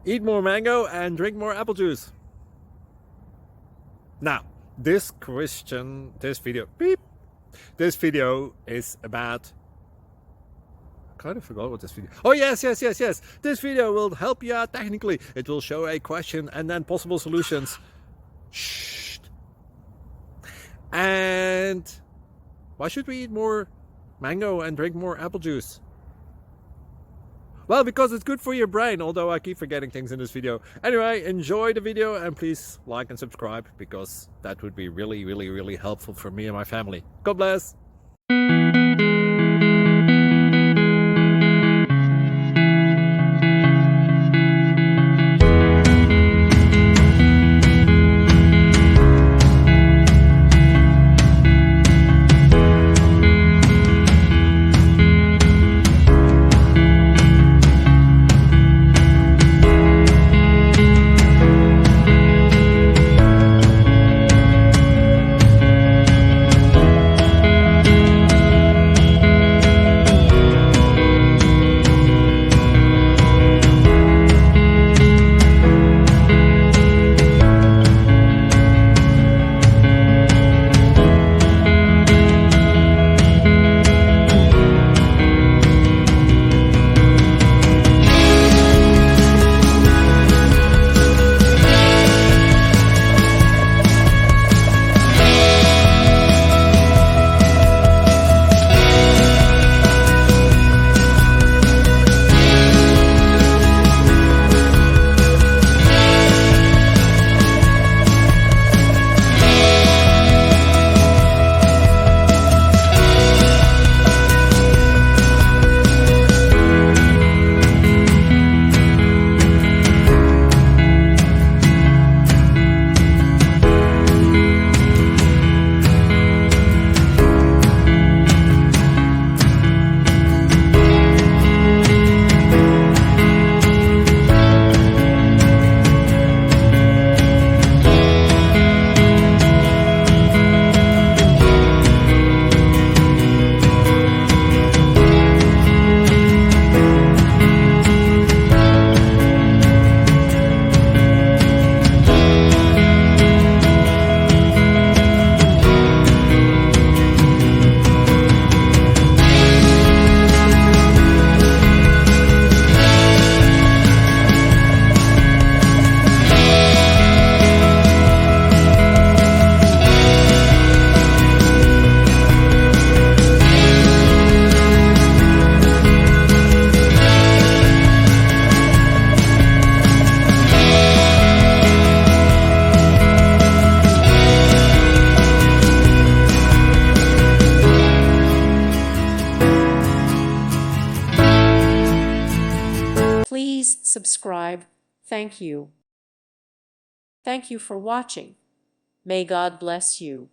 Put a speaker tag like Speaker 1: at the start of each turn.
Speaker 1: Eat more mango and drink more apple juice. Now, this video is about, I kind of forgot what this video. Oh yes. This video will help you out technically. It will show a question and then possible solutions. Shh. And why should we eat more mango and drink more apple juice? Well, because it's good for your brain, although I keep forgetting things in this video. Anyway, enjoy the video and please like and subscribe, because that would be really helpful for me and my family. God bless!
Speaker 2: Please subscribe. Thank you. Thank you for watching. May God bless you.